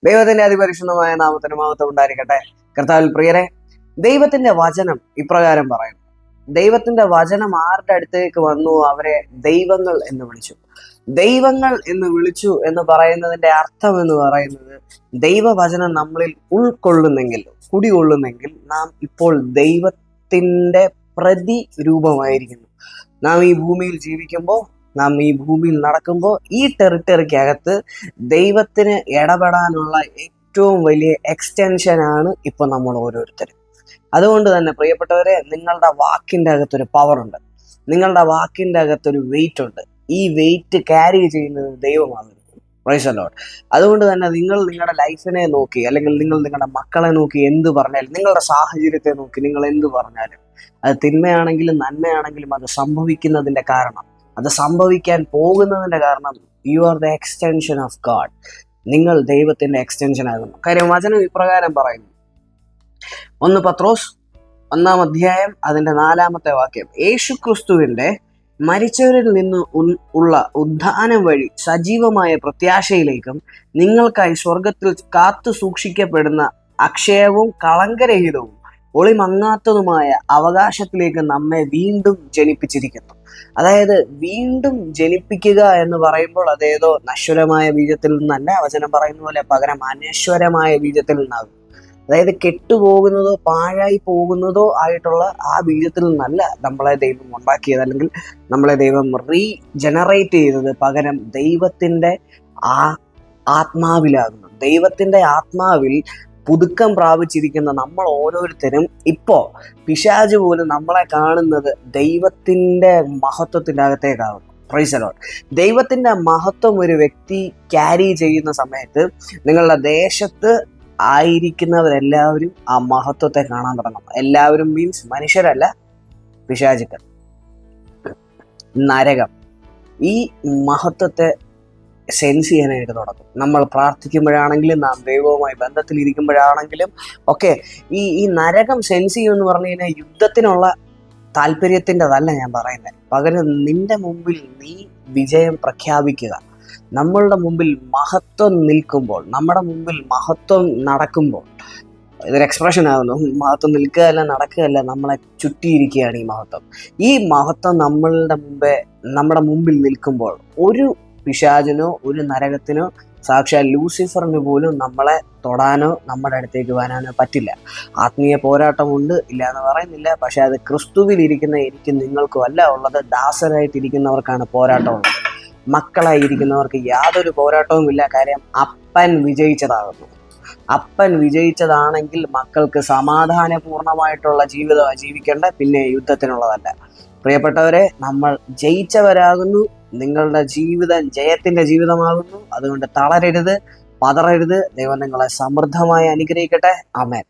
ദൈവത്തിന്റെ അതിപരിശുദ്ധമായ നാമത്തിന് മഹത്വം ഉണ്ടായിരിക്കട്ടെ. കർത്താവിൽ പ്രിയരെ, ദൈവത്തിന്റെ വചനം ഇപ്രകാരം പറയുന്നു. ദൈവത്തിന്റെ വചനം ആരുടെ അടുത്തേക്ക് വന്നു? അവരെ ദൈവങ്ങൾ എന്ന് വിളിച്ചു. ദൈവങ്ങൾ എന്ന് വിളിച്ചു എന്ന് പറയുന്നതിന്റെ അർത്ഥം എന്ന് പറയുന്നത്, ദൈവവചനം നമ്മളിൽ ഉൾക്കൊള്ളുന്നെങ്കിൽ, കുടികൊള്ളുന്നെങ്കിൽ നാം ഇപ്പോൾ ദൈവത്തിന്റെ പ്രതിരൂപമായിരിക്കുന്നു. നാം ഈ ഭൂമിയിൽ ജീവിക്കുമ്പോൾ, നാം ഈ ഭൂമിയിൽ നടക്കുമ്പോൾ, ഈ ടെറിട്ടറിക്കകത്ത് ദൈവത്തിന് ഇടപെടാനുള്ള ഏറ്റവും വലിയ എക്സ്റ്റൻഷനാണ് ഇപ്പൊ നമ്മൾ ഓരോരുത്തരും. അതുകൊണ്ട് തന്നെ പ്രിയപ്പെട്ടവരെ, നിങ്ങളുടെ വാക്കിന്റെ അകത്തൊരു പവർ ഉണ്ട്, നിങ്ങളുടെ വാക്കിന്റെ അകത്തൊരു വെയിറ്റ് ഉണ്ട്. ഈ വെയിറ്റ് ക്യാരി ചെയ്യുന്നത് ദൈവമാണ്. Praise the Lord. അതുകൊണ്ട് തന്നെ നിങ്ങൾ നിങ്ങളുടെ ലൈഫിനെ നോക്കി, അല്ലെങ്കിൽ നിങ്ങൾ നിങ്ങളുടെ മക്കളെ നോക്കി എന്ത് പറഞ്ഞാലും, നിങ്ങളുടെ സാഹചര്യത്തെ നോക്കി നിങ്ങൾ എന്ത് പറഞ്ഞാലും, അത് തിന്മയാണെങ്കിലും നന്മയാണെങ്കിലും അത് സംഭവിക്കുന്നതിന്റെ കാരണം, അത് സംഭവിക്കാൻ പോകുന്നതിന്റെ കാരണം, you are the extension of God. നിങ്ങൾ ദൈവത്തിന്റെ എക്സ്റ്റൻഷൻ ആകുന്നു. കാര്യം വചനം ഇപ്രകാരം പറയുന്നു. 1 പത്രോസ് 1 അധ്യായം അതിന്റെ 4 വാക്യം, യേശുക്രിസ്തുവിന്റെ മരിച്ചവരിൽ നിന്ന് ഉള്ള ഉദ്ധാനം വഴി സജീവമായ പ്രത്യാശയിലേക്കും നിങ്ങൾക്കായി സ്വർഗത്തിൽ കാത്തു സൂക്ഷിക്കപ്പെടുന്ന അക്ഷയവും കളങ്കരഹിതവും ഒളിമങ്ങാത്തതുമായ അവകാശത്തിലേക്ക് നമ്മെ വീണ്ടും ജനിപ്പിച്ചിരിക്കുന്നു. അതായത് വീണ്ടും ജനിപ്പിക്കുക എന്ന് പറയുമ്പോൾ അതേതോ നശ്വരമായ ബീജത്തിൽ നിന്നല്ല, വചനം പറയുന്ന പോലെ പകരം അനശ്വരമായ ബീജത്തിൽ നിന്നാകും. അതായത് കെട്ടുപോകുന്നതോ പാഴായി പോകുന്നതോ ആയിട്ടുള്ള ആ ബീജത്തിൽ നിന്നല്ല നമ്മളെ ദൈവം ഉണ്ടാക്കിയത്, അല്ലെങ്കിൽ നമ്മളെ ദൈവം റീജനറേറ്റ് ചെയ്തത്. പകരം ദൈവത്തിന്റെ ആത്മാവിലാകുന്നു. ദൈവത്തിന്റെ ആത്മാവിൽ പുതുക്കം പ്രാപിച്ചിരിക്കുന്ന നമ്മൾ ഓരോരുത്തരും ഇപ്പോ പിശാച് പോലും നമ്മളെ കാണുന്നത് ദൈവത്തിന്റെ മഹത്വത്തിന്റെ അകത്തേക്കാകുന്നു. Praise the Lord. ദൈവത്തിന്റെ മഹത്വം ഒരു വ്യക്തി ക്യാരി ചെയ്യുന്ന സമയത്ത് നിങ്ങളുടെ ദേശത്ത് ആയിരിക്കുന്നവരെല്ലാവരും ആ മഹത്വത്തെ കാണാൻ തുടങ്ങും. എല്ലാവരും മീൻസ് മനുഷ്യരല്ല, പിശാചുക്കൾ, നരകം ഈ മഹത്വത്തെ സെൻസ് ചെയ്യാനായിട്ട് തുടങ്ങും. നമ്മൾ പ്രാർത്ഥിക്കുമ്പോഴാണെങ്കിലും, നാം ദൈവവുമായി ബന്ധത്തിലിരിക്കുമ്പോഴാണെങ്കിലും ഒക്കെ ഈ നരകം സെൻസ് ചെയ്യുമെന്ന് പറഞ്ഞു കഴിഞ്ഞാൽ യുദ്ധത്തിനുള്ള താല്പര്യത്തിൻ്റെതല്ല ഞാൻ പറയുന്നത്. പകരം നിന്റെ മുമ്പിൽ നീ വിജയം പ്രഖ്യാപിക്കുക. നമ്മളുടെ മുമ്പിൽ മഹത്വം നിൽക്കുമ്പോൾ, നമ്മുടെ മുമ്പിൽ മഹത്വം നടക്കുമ്പോൾ, ഇതൊരു എക്സ്പ്രഷൻ ആകുന്നു. മഹത്വം നിൽക്കുകയല്ല, നടക്കുകയല്ല, നമ്മളെ ചുറ്റിയിരിക്കുകയാണ് ഈ മഹത്വം. ഈ മഹത്വം നമ്മുടെ മുമ്പിൽ നിൽക്കുമ്പോൾ ഒരു പിശാചിനോ ഒരു നരകത്തിനോ, സാക്ഷാൽ ലൂസിഫറിന് പോലും നമ്മളെ തൊടാനോ നമ്മുടെ അടുത്തേക്ക് വരാനോ പറ്റില്ല. ആത്മീയ പോരാട്ടമുണ്ട്, ഇല്ല എന്ന് പറയുന്നില്ല. പക്ഷെ അത് ക്രിസ്തുവിൽ ഇരിക്കുന്ന എനിക്കും നിങ്ങൾക്കും അല്ല ഉള്ളത്. ദാസരായിട്ടിരിക്കുന്നവർക്കാണ് പോരാട്ടമുള്ളത്. മക്കളായിരിക്കുന്നവർക്ക് യാതൊരു പോരാട്ടവും ഇല്ല. കാര്യം അപ്പൻ വിജയിച്ചതാകുന്നു. അപ്പൻ വിജയിച്ചതാണെങ്കിൽ മക്കൾക്ക് സമാധാനപൂർണമായിട്ടുള്ള ജീവിതമാണ് ജീവിക്കേണ്ട, പിന്നെ യുദ്ധത്തിനുള്ളതല്ല. പ്രിയപ്പെട്ടവരെ, നമ്മൾ ജയിച്ചവരാകുന്നു. നിങ്ങളുടെ ജീവിതം ജയത്തിന്റെ ജീവിതമാകുന്നു. അതുകൊണ്ട് തളരരുത്, പതറരുത്. ദൈവം നിങ്ങളെ സമൃദ്ധമായി അനുഗ്രഹിക്കട്ടെ. ആമേൻ.